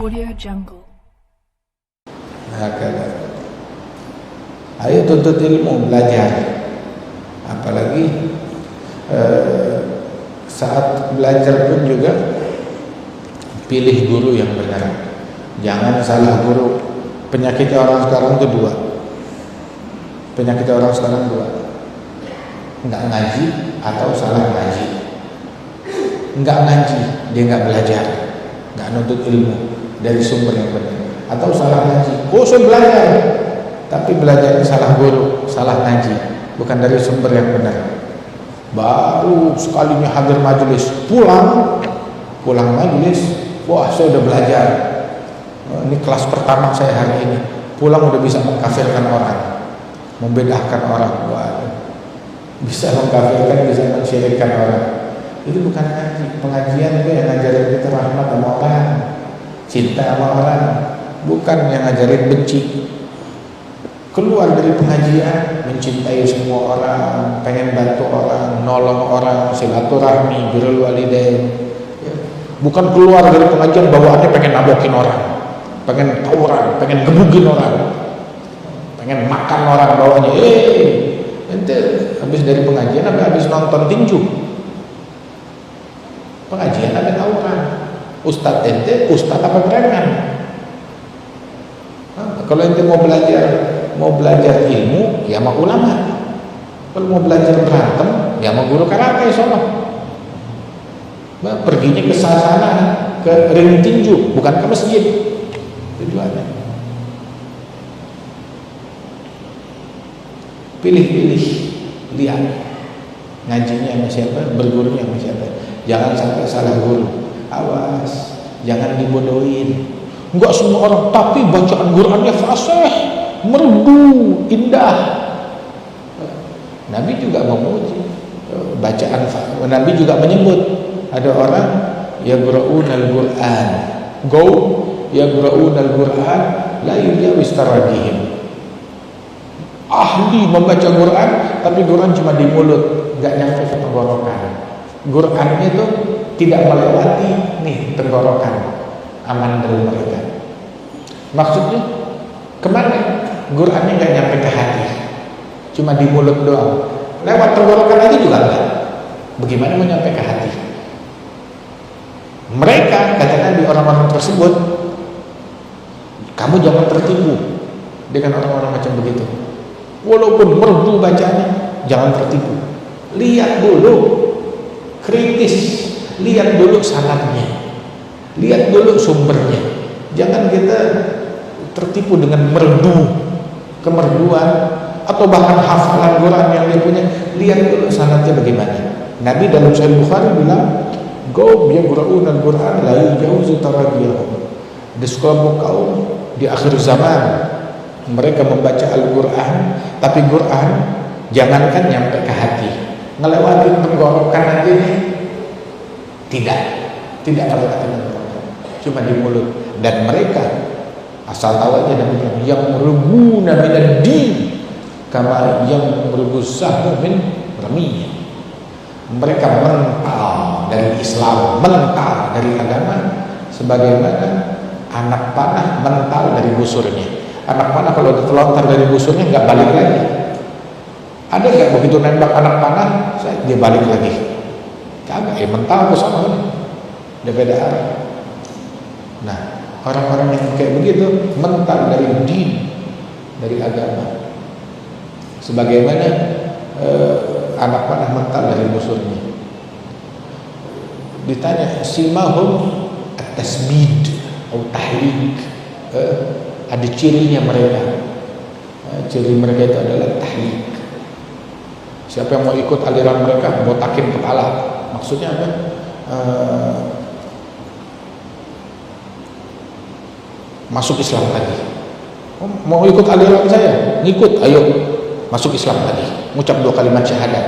Audio Jungle. Nah, ayo tuntut ilmu, belajar. Apalagi saat belajar pun juga pilih guru yang benar. Jangan salah guru. Penyakit orang sekarang itu dua. Enggak ngaji atau salah ngaji. Enggak ngaji, dia enggak belajar, enggak nuntut ilmu dari sumber yang benar. Atau salah ngaji, saya belajar, tapi belajarnya salah guru, salah ngaji, bukan dari sumber yang benar. Baru sekalinya hadir majelis, pulang majelis, wah saya udah belajar. Ini kelas pertama saya hari ini. Pulang udah bisa mengkafirkan orang, membedakan orang. Wah, bisa mengkafirkan, bisa mensyirikkan orang. Itu bukan ngaji. Pengajian itu yang ngajarin kita rahmat sama orang, cinta sama orang, bukan yang ngajarin benci. Keluar dari pengajian mencintai semua orang, pengen bantu orang, nolong orang, silaturahmi, birrul walidain. Bukan keluar dari pengajian bawaannya pengen nabokin orang, pengen tawuran, pengen gebugin orang, pengen makan orang bawahnya. Ente habis dari pengajian habis nonton tinju. Pengajian ada tawuran. Ustadz ente, ustadz apa preman? Kalau ente mau belajar ilmu, ya sama ulama. Kalau mau belajar berantem, ya sama guru karate sono. Perginya ke sana, ke ring tinju, bukan ke masjid. Tujuannya. Pilih-pilih, lihat ngajinya sama siapa, bergurunya sama siapa. Jangan sampai salah guru. Awas, jangan dibodohin. Enggak semua orang, tapi bacaan Qurannya fasih, merdu, indah. Nabi juga memuji bacaan. Nabi juga menyebut ada orang yaqra'unal Qur'an, yaqra'unal Qur'an la yujawis tarajihim. Ahli membaca Quran, tapi Quran cuma di mulut, enggak nyampe ke tenggorokan. Qurannya itu tidak melewati tenggorokan, aman dari mereka. Maksudnya kemana? Qurannya nggak nyampe ke hati, cuma di mulut doang. Lewat tenggorokan aja juga enggak. Bagaimana mau nyampe ke hati? Mereka kata Nabi, orang-orang tersebut, kamu jangan tertipu dengan orang-orang macam begitu. Walaupun merdu bacanya, jangan tertipu. Lihat dulu, kritis, lihat dulu sanadnya, lihat dulu sumbernya. Jangan kita tertipu dengan kemerduan atau bahkan hafalan Quran yang dia punya. Lihat dulu sanadnya bagaimana. Nabi dalam Sahih Bukhari bilang, yaqra'unal Qur'an la yujawizu tarajihum. Di sekelompok kaum di akhir zaman, mereka membaca Al-Quran, tapi Quran jangankan nyampe ke hati, ngelewatin tenggorokan aja tidak ngelewatin tenggorokan, cuma di mulut. Dan mereka asal tahu aja, dan yang meruguna minad din kama yang merugusah min ramiyah. Mereka mental dari Islam, mental dari agama, sebagaimana anak panah mental dari busurnya. Anak panah kalau terlontar dari busurnya nggak balik lagi. Ada nggak begitu nembak anak panah, dia balik lagi? Kagak, mental ke sana, udah beda arah. Nah, orang-orang yang kayak begitu mental dari din, dari agama. Sebagaimana anak panah mental dari busurnya. Ditanya simahum at-tasbid atau tahrik, ada cirinya mereka. Ciri mereka itu adalah tahlik. Siapa yang mau ikut aliran mereka, botakin kepala. Maksudnya apa? Masuk Islam lagi. Mau ikut aliran saya, ngikut, ayo masuk Islam lagi. Ngucap 2 kalimat syahadat.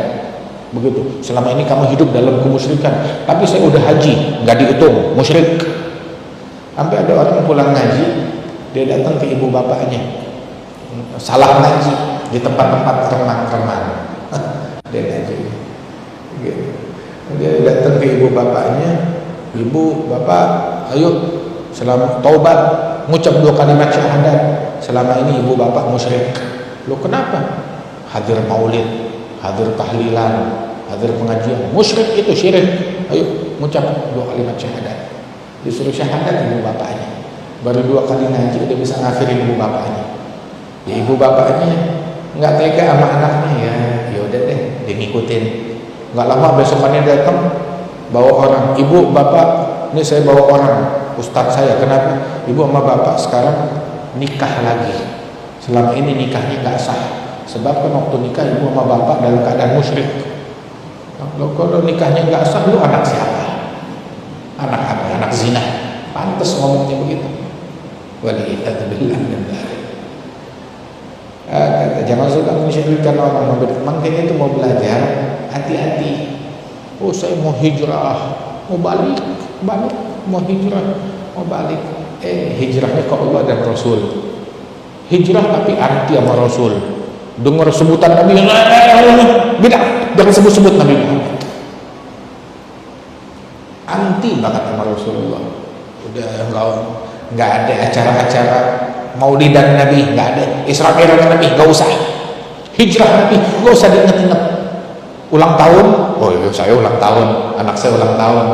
Begitu. Selama ini kamu hidup dalam kemusyrikan, tapi saya udah haji, nggak dihitung, musyrik. Sampai ada orang pulang ngaji, dia datang ke ibu bapaknya, salah ngaji di tempat-tempat remang-remang. Dia ngaji, dia datang ke ibu bapaknya, ibu, bapak, ayo selama taubat, ngucap 2 kalimat syahadat, selama ini ibu bapak musyrik. Lo kenapa? Hadir maulid, hadir tahlilan, hadir pengajian, musyrik itu syirik. Ayo ngucap 2 kalimat syahadat. Disuruh syahadat ibu bapaknya, baru 2 kali ngaji udah bisa ngakhirin ibu bapaknya. Ya ibu bapaknya nggak tega sama anaknya, ya udah deh dia ngikutin. Nggak lama besokannya datang bawa orang, ibu bapak ini saya bawa orang ustadz saya. Kenapa? Ibu sama bapak sekarang nikah lagi, selama ini nikahnya nggak sah, sebab kan waktu nikah ibu sama bapak dalam keadaan musyrik. Kalau nikahnya nggak sah, lu anak siapa? Anak apa? Anak zina. Pantes ngomongnya begitu. Waliyadzubillah min dzalik. Kata jangan suka mensyirikkan orang. Makanya itu mau belajar, hati-hati. Oh saya mau hijrah, mau balik, mau hijrah, mau balik. Hijrahnya ke Allah dan Rasul. Hijrah tapi anti sama Rasul. Dengar sebutan Nabi, beda, jangan sebut-sebut Nabi Muhammad. Anti banget sama Rasulullah. Udah nggak ada acara-acara maulidan Nabi, nggak ada Isra Mi'raj Nabi, nggak usah. Hijrah Nabi, nggak usah diinget-inget. Ulang tahun, oh iya, saya ulang tahun, anak saya ulang tahun,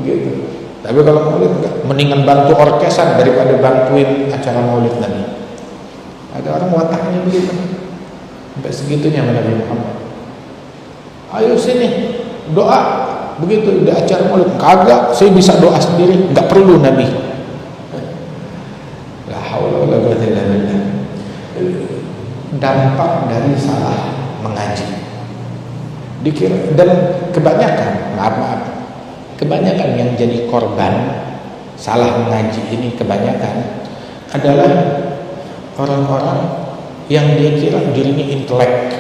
begitu. Tapi kalau maulid enggak, mendingan bantu orkesan daripada bantuin acara maulid Nabi. Ada orang wataknya begitu, sampai segitunya sama Nabi Muhammad. Ayo sini doa, begitu udah acara maulid, kagak, saya bisa doa sendiri, nggak perlu Nabi. La haula wala quwwata illa billah. Dampak dari salah mengaji. Dikira, dan kebanyakan, maaf, kebanyakan yang jadi korban salah mengaji ini kebanyakan adalah orang-orang yang dia kira dirinya intelek,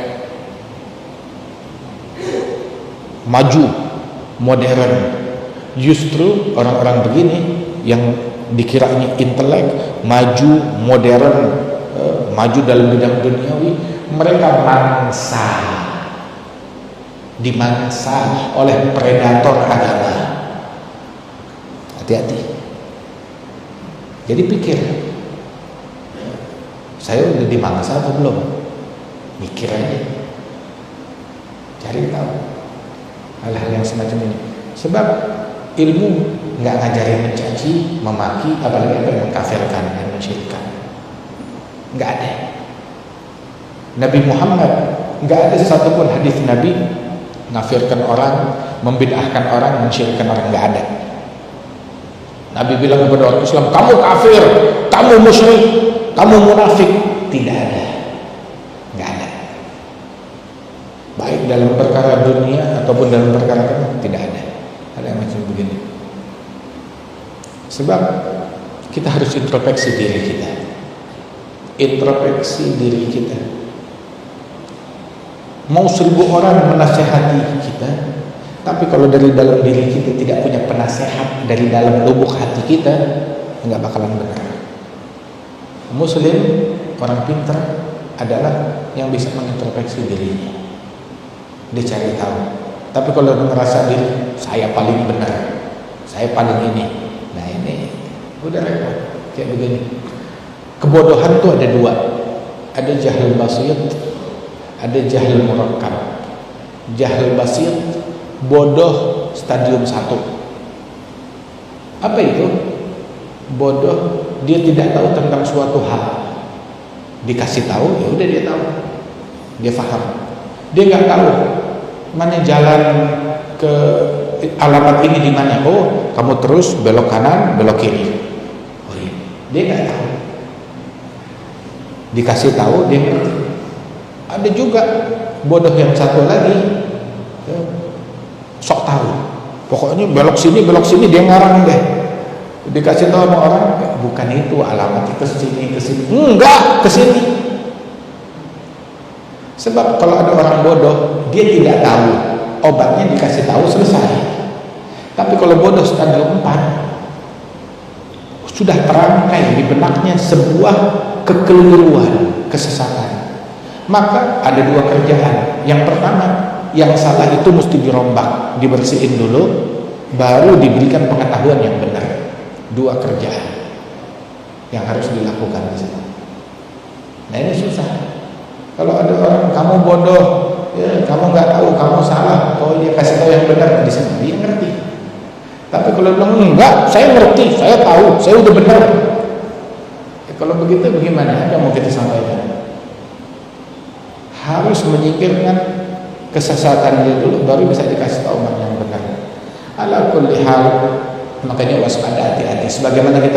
maju, modern. Justru orang-orang begini yang dikiranya intelek, maju, modern, maju dalam bidang duniawi, mereka dimangsa oleh predator agama. Hati-hati. Jadi pikir, saya udah dimangsa atau belum? Mikir aja, cari tahu hal-hal yang semacam ini. Sebab ilmu nggak ngajarin mencaci, memaki, apalagi apa yang mengkafirkan dan mensyirikkan. Nggak ada. Nabi Muhammad nggak ada satupun hadis Nabi ngafirkan orang, membid'ahkan orang, mensyirikkan orang, nggak ada. Nabi bilang kepada orang Islam, kamu kafir, kamu musyrik, kamu munafik. Tidak ada, nggak ada. Baik dalam perkara dunia ataupun dalam perkara agama, tidak ada. Ada yang macam begini. Sebab kita harus introspeksi diri kita. Introspeksi diri kita. Mau 1000 orang menasehati kita, tapi kalau dari dalam diri kita tidak punya penasehat dari dalam lubuk hati kita, nggak bakalan benar. Muslim, orang pintar adalah yang bisa mengintrospeksi dirinya. Dia cari tahu. Tapi kalau merasa diri saya paling benar, saya paling ini, nah ini udah repot kayak begini. Kebodohan tuh ada 2, ada jahil basit, ada jahil murakkab. Jahil basit, bodoh stadium 1. Apa itu? Bodoh, dia tidak tahu tentang suatu hal. Dikasih tahu, ya udah dia tahu, dia paham. Dia nggak tahu mana jalan ke alamat ini di mana. Oh, kamu terus belok kanan, belok kiri. Oh iya, dia nggak tahu. Dikasih tahu, dia ngerti. Ada juga bodoh yang satu lagi, sok tahu. Pokoknya belok sini dia ngarang deh. Dikasih tahu sama orang, bukan itu alamat, ke sini. Enggak, ke sini. Sebab kalau ada orang bodoh, dia tidak tahu, obatnya dikasih tahu selesai. Tapi kalau bodoh stadium 4, sudah terangkai di benaknya sebuah kekeliruan, kesesatan. Maka ada 2 kerjaan. Yang pertama, yang salah itu mesti dirombak, dibersihin dulu, baru diberikan pengetahuan yang benar. 2 dua kerjaan yang harus dilakukan di sana. Nah ini susah. Kalau ada orang kamu bodoh, ya, kamu nggak tahu, kamu salah, oh dia kasih tahu yang benar di sana, dia ngerti. Tapi kalau bilang enggak, saya ngerti, saya tahu, saya udah benar. Ya, kalau begitu bagaimana? Apa mau kita sampaikan? Harus menyingkirkan kesesatan dia dulu, baru bisa dikasih tahu yang benar. Ala kulli hal, makanya waspada, hati-hati. Sebagaimana kita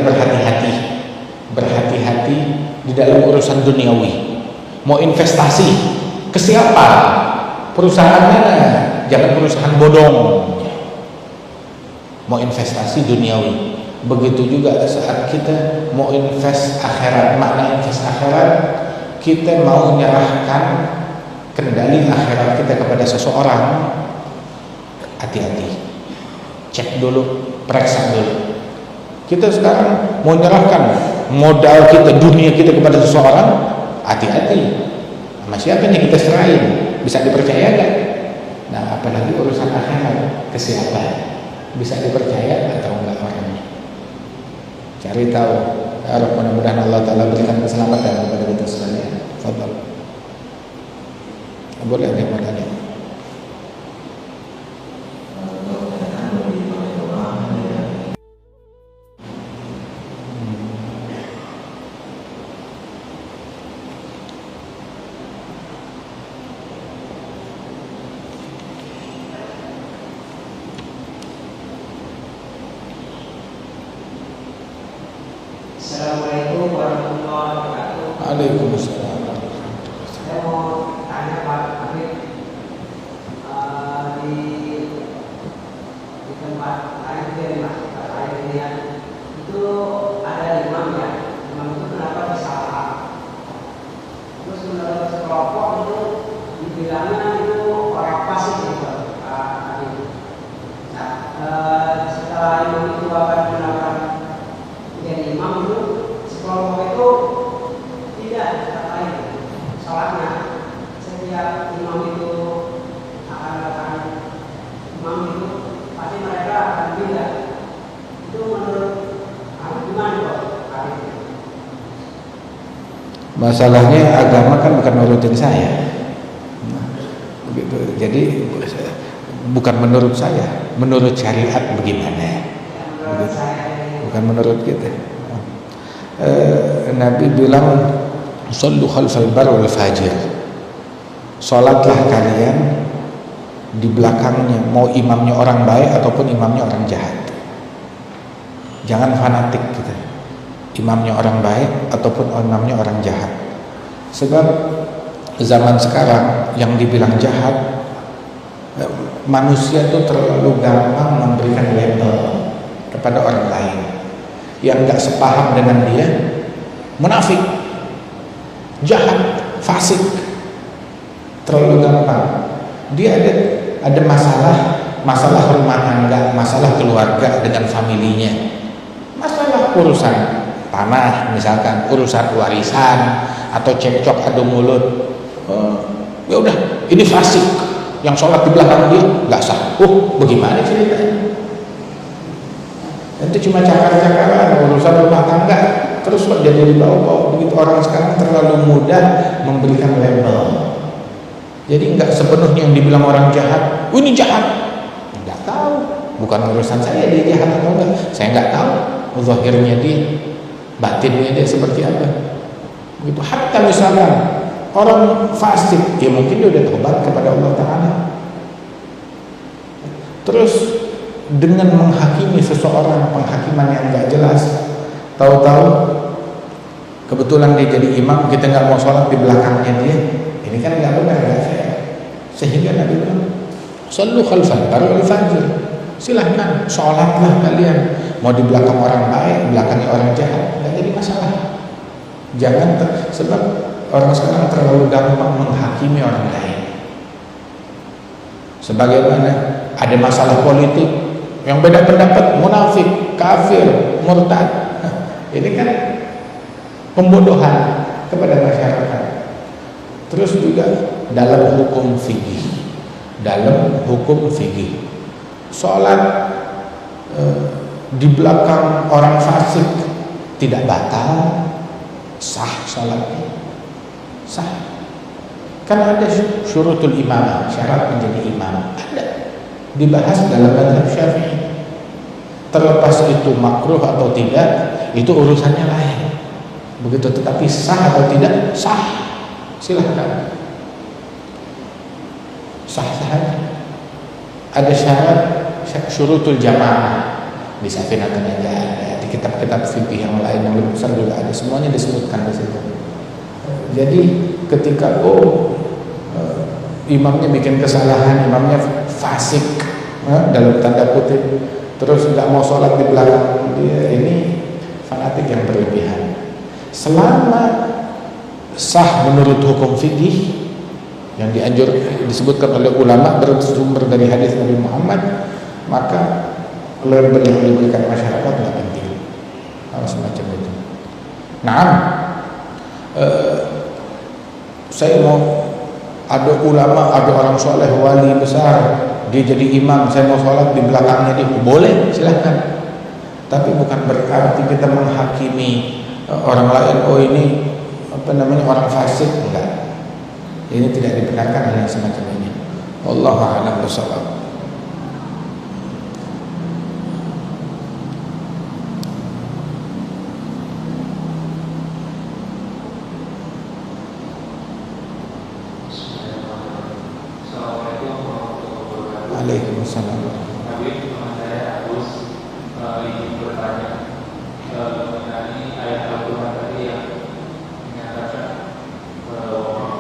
berhati-hati di dalam urusan duniawi. Mau investasi ke siapa? Perusahaan mana? Jangan perusahaan bodong. Mau investasi duniawi. Begitu juga saat kita mau invest akhirat. Makna invest akhirat, kita mau menyerahkan kendali akhirat kita kepada seseorang. Hati-hati. Cek dulu, periksa dulu. Kita sekarang mau menyerahkan modal kita, dunia kita kepada seseorang. Hati-hati. Sama siapa nih kita serahin? Bisa dipercaya gak? Nah apalagi urusan akhirat, ke siapa? Bisa dipercaya atau enggak orangnya? Cari tahu. Ya Rabb, mudah-mudahan Allah Ta'ala berikan keselamatan kepada kita sekalian. Fadhal. Boleh ada yang mau tanya? Assalamualaikum warahmatullahi wabarakatuh. Waalaikumsalam. Saya mau tanya Pak Habib, di tempat lain juga di masjid lain ini ya, itu ada imam ya, imam itu kenapa disalah? Terus menurut sekelompok itu dibilangnya itu orang fasik gitu Pak Habib. Nah, setelah imam itu akan melakukan jadi imam itu sekelompok itu tidak terkait sholatnya. Setiap imam itu akan imam itu pasti mereka akan beda. Itu menurut kamu gimana kok? Masalahnya agama kan bukan nurutin saya. Nah, begitu. Jadi bukan menurut saya, menurut syariat bagaimana? Begitu. Bukan menurut kita. Nabi bilang sallu khalfal bar wal fajir. Salatlah kalian di belakangnya, mau imamnya orang baik ataupun imamnya orang jahat. Jangan fanatik kita. Imamnya orang baik ataupun imamnya orang jahat. Sebab zaman sekarang yang dibilang jahat, manusia itu terlalu gampang memberikan label kepada orang lain yang nggak sepaham dengan dia, munafik, jahat, fasik, terlalu gampang. Dia ada masalah rumah tangga, masalah keluarga dengan familinya, masalah urusan tanah misalkan, urusan warisan atau cekcok adu mulut. Ya udah, ini fasik, yang sholat di belakang dia nggak sah. Bagaimana ceritanya? Itu cuma cakar-cakaran urusan rumah tangga, terus kok jadi dibawa-bawa. Begitu orang sekarang terlalu mudah memberikan label. Jadi nggak sepenuhnya yang dibilang orang jahat, ini jahat, nggak tahu. Bukan urusan saya dia jahat atau enggak, saya nggak tahu zahirnya dia, batinnya dia seperti apa. Begitu. Hatta misalnya orang fasik, ya mungkin dia udah tobat kepada Allah Ta'ala. Terus dengan menghakimi seseorang penghakiman yang nggak jelas, tahu-tahu kebetulan dia jadi imam, kita nggak mau sholat di belakangnya dia, ini kan nggak benar, nggak fair. Sehingga Nabi bilang sallu khalfal bar wal fajir, silahkan sholatlah kalian mau di belakang orang baik, belakangnya orang jahat, nggak jadi masalah. Jangan sebab orang sekarang terlalu gampang menghakimi orang lain. Sebagaimana ada masalah politik, yang beda pendapat munafik, kafir, murtad. Ini kan pembodohan kepada masyarakat. Terus juga dalam hukum fikih, sholat di belakang orang fasik tidak batal, sah salatnya, sah. Kan ada syurutul imamah, syarat menjadi imam, ada dibahas dalam mazhab Syafi'i. Terlepas itu makruh atau tidak, itu urusannya lain. Begitu, tetapi sah atau tidak, sah. Silahkan, sah-sah aja. Ada syarat syurutul jamaah di Safinatul Najah ada, di kitab-kitab fikih yang lain yang lebih besar juga ada, semuanya disebutkan di situ. Jadi ketika imamnya bikin kesalahan, imamnya fasik dalam tanda kutip, terus nggak mau sholat di belakang dia, ini fanatik yang berlebihan. Selama sah menurut hukum fikih yang disebutkan oleh ulama bersumber dari hadis Nabi Muhammad, maka label yang diberikan masyarakat nggak penting, hal semacam itu. Nah, saya mau ada ulama, ada orang soleh, wali besar, dia jadi imam, saya mau sholat di belakangnya dia, boleh, silahkan. Tapi bukan berarti kita menghakimi orang lain, oh ini orang fasik, enggak. Ini tidak dibenarkan hal yang semacam ini. Wallahu a'lam bishawab. Waalaikumsalam. Tapi teman saya Agus ingin bertanya mengenai ayat Al-Quran tadi yang menyatakan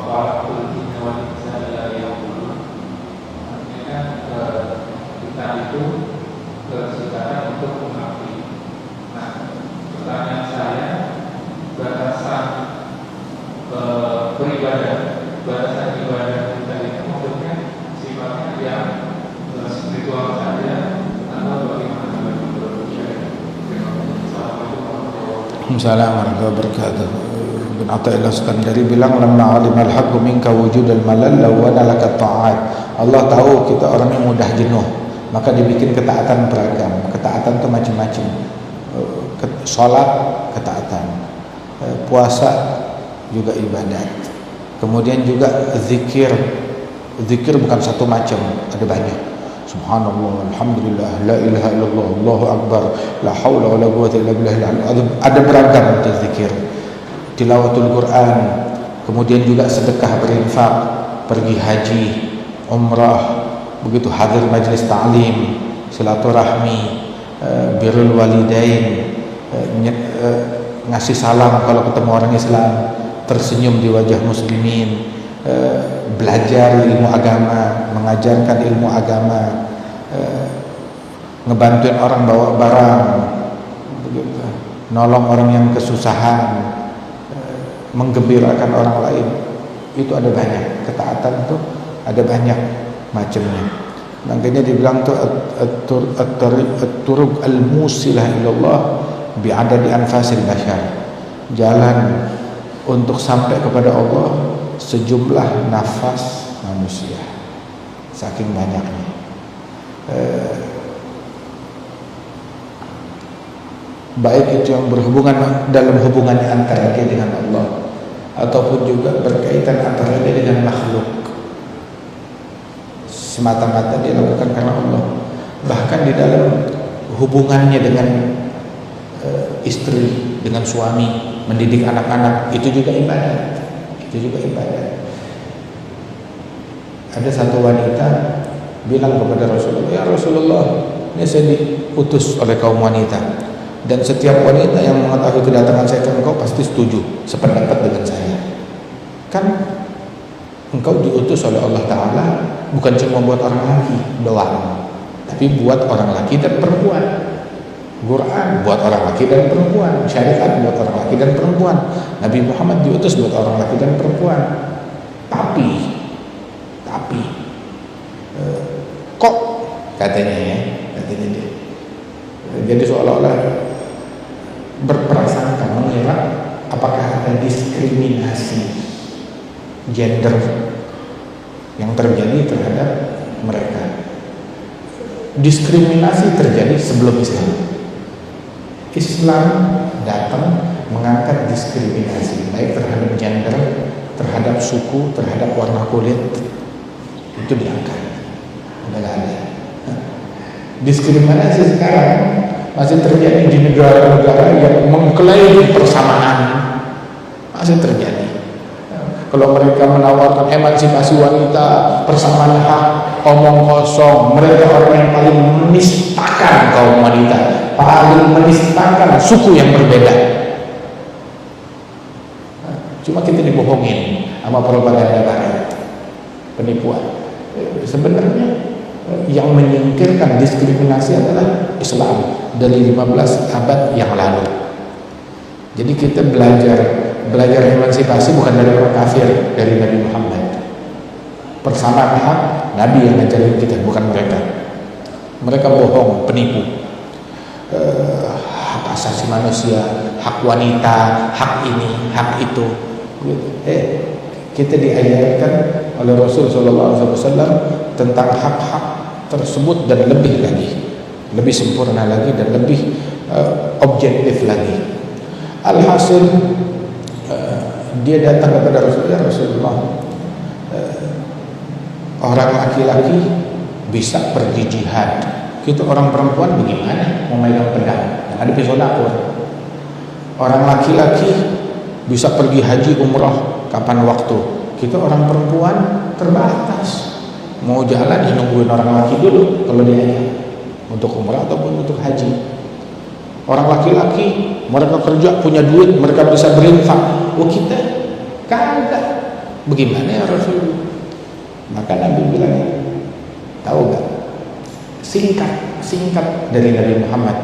walaupun jinna wal insa illa liya'budun. Artinya kan kita itu sekarang untuk mengabdi. Nah, pertanyaan saya, batasan batasan ibadah kita itu maksudnya sifatnya yang spiritual saja atau bagaimana Assalamualaikum warahmatullahi wabarakatuh. Ibn Athaillah Iskandari bilang, lamma alimal haqqu minka wujudal malal lawana laka ta'at. Allah tahu kita orang yang mudah jenuh, maka dibikin ketaatan beragam. Ketaatan itu macam-macam. Salat ketaatan, puasa juga ibadat. Kemudian juga zikir. Zikir bukan satu macam, ada banyak. Subhanallah, alhamdulillah, la ilaha illallah, Allahu akbar, la haula wala quwwata illa billah. Ada beragam zikir. Tilawatul Quran, kemudian juga sedekah, berinfak, pergi haji, umrah, begitu hadir majlis ta'lim, silaturahmi, birrul walidain, ngasih salam kalau ketemu orang Islam, tersenyum di wajah muslimin, belajar ilmu agama, mengajarkan ilmu agama, ngebantuin orang bawa barang, begitu, nolong orang yang kesusahan, menggembirakan orang lain. Itu ada banyak. Ketaatan itu ada banyak macamnya. Makanya dibilang tuh at-turuq al-musilah ilallah bi'adadi anfasil bashar. Jalan untuk sampai kepada Allah sejumlah nafas manusia, saking banyaknya. Baik itu yang berhubungan dalam hubungannya antara dia dengan Allah, ataupun juga berkaitan antara dia dengan makhluk, semata-mata dia lakukan karena Allah. Bahkan di dalam hubungannya dengan istri, dengan suami, mendidik anak-anak, itu juga ibadat. Itu juga ibadat. Ada satu wanita bilang kepada Rasulullah, ya Rasulullah, ini saya diutus oleh kaum wanita, dan setiap wanita yang mengetahui kedatangan saya ke engkau pasti setuju, sependapat dengan saya. Kan engkau diutus oleh Allah Ta'ala bukan cuma buat orang laki doang, tapi buat orang laki dan perempuan. Quran buat orang laki dan perempuan, syariat buat orang laki dan perempuan, Nabi Muhammad diutus buat orang laki dan perempuan. Tapi kok katanya dia, jadi seolah-olah berprasangka, mengira apakah ada diskriminasi gender yang terjadi terhadap mereka. Diskriminasi terjadi sebelum Islam. Islam datang mengangkat diskriminasi baik terhadap gender, terhadap suku, terhadap warna kulit. Itu diangkat. Udah gak ada. Diskriminasi sekarang masih terjadi di negara-negara yang mengklaim persamaan. Masih terjadi. Kalau mereka menawarkan emansipasi wanita, persamaan hak, omong kosong. Mereka orang yang paling menistakan kaum wanita, paling menistakan suku yang berbeda. Cuma kita dibohongin sama propaganda barat, penipuan. Sebenarnya yang menyingkirkan diskriminasi adalah Islam dari 15 abad yang lalu. Jadi kita belajar emansipasi bukan dari orang kafir, dari Nabi Muhammad. Persamaan hak, Nabi yang ngajarin kita, bukan mereka. Mereka bohong, penipu. Hak asasi manusia, hak wanita, hak ini, hak itu. Kita diajarkan oleh Rasul SAW tentang hak-hak tersebut dan lebih lagi, lebih sempurna lagi dan lebih objektif lagi. Alhasil dia datang kepada Rasulullah, orang laki-laki bisa pergi jihad, kita orang perempuan bagaimana mau megang pedang, yang ada pisau dapur. Orang laki-laki bisa pergi haji umrah kapan waktu, kita orang perempuan terbatas. Mau jalan ya nungguin orang laki dulu kalau dia untuk umrah ataupun untuk haji. Orang laki-laki mereka kerja punya duit, mereka bisa berinfak. Oh kita kagak. Bagaimana ya Rasul? Maka Nabi bilang, tahu gak? Singkat dari Nabi Muhammad.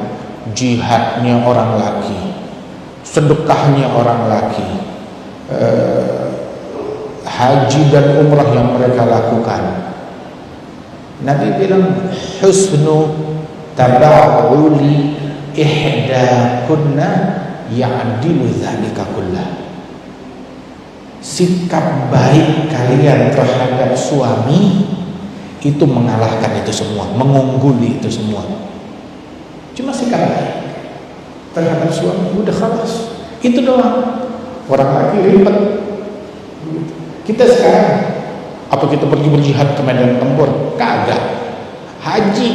Jihadnya orang laki, sedekahnya orang laki, haji dan umrah yang mereka lakukan. Nabi bilang husnu taba'uli ihda kunna ya'dilu dzalika kullah. Sikap baik kalian terhadap suami itu mengalahkan itu semua, mengungguli itu semua. Cuma sikap baik terhadap suami udah khalas, itu doang. Orang laki ribet. Kita sekarang apa kita pergi berjihad ke medan tempur? Kagak. Haji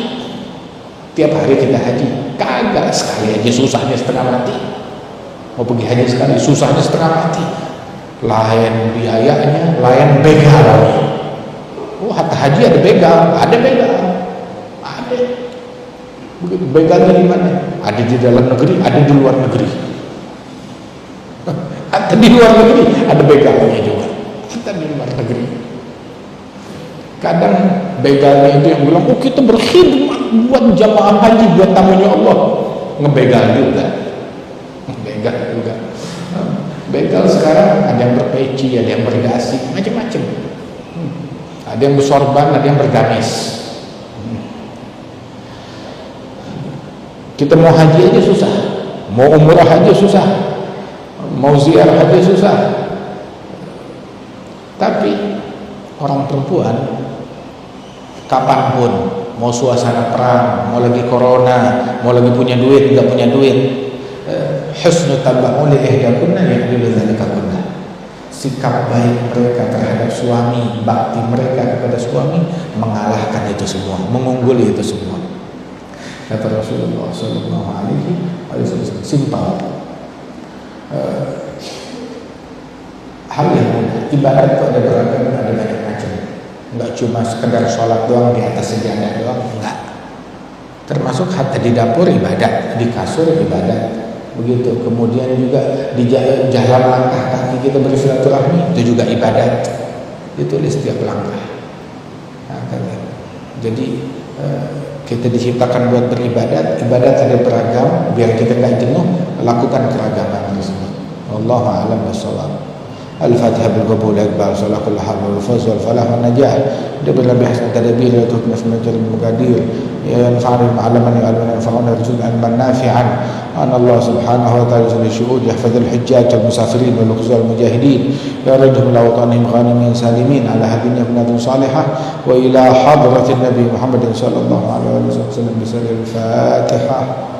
tiap hari kita haji? Kagak. Sekali aja susahnya setengah mati. Mau pergi haji sekali susahnya setengah mati. Lain biayanya, lain begalnya. Oh, hatta haji ada begal, ada. Begitu begalnya di mana? Ada di dalam negeri, ada di luar negeri. Hatta di luar negeri ada begalnya juga. Hatta di luar negeri. Kadang begalnya itu yang bilang, oh kita berkhidmat buat jamaah haji, buat tamunya Allah. Ngebegal juga. Begal sekarang ada yang berpeci, ada yang berdasi, macam-macam. Ada yang bersorban, ada yang bergamis. Kita mau haji aja susah, mau umrah aja susah, mau ziarah aja susah. Tapi orang perempuan kapanpun, mau suasana perang, mau lagi corona, mau lagi punya duit, nggak punya duit, husnu taba'uli ihdakunna ya'dilu dzalika kullah. Sikap baik mereka terhadap suami, bakti mereka kepada suami mengalahkan itu semua, mengungguli itu semua. Kata Rasulullah sallallahu alaihi wasallam, simpel. Hal yang mudah. Ibadat itu ada beragam, ada banyak macam. Enggak cuma sekedar sholat doang di atas sejadah doang, enggak. Termasuk hatta di dapur ibadat, di kasur ibadat. Begitu. Kemudian juga di jalan langkah kaki kita bersilaturahmi, itu juga ibadat. Ditulis setiap langkah. Nah, jadi kita diciptakan buat beribadat. Ibadat ada beragam, biar kita nggak jenuh, lakukan keragaman tersebut. Wallahu a'lam bishawab. Al-Fatihah bil qabul akbar sallallahu alaihi wa sallam wal falah wan najah dabila bi hasan tadbir wa tukna fi majal muqaddir ya anfa'u ma'laman ya'lamun yanfa'una rizqan nafi'an an Allah subhanahu wa ta'ala bi syuhud yahfaz al-hujjaj wal musafirin wal lughaz wal mujahidin ya rajul lawtanim ghanimin salimin ala hadina ibnatun salihah wa ila hadratin nabi Muhammad sallallahu alaihi wasallam bi al-Fatihah.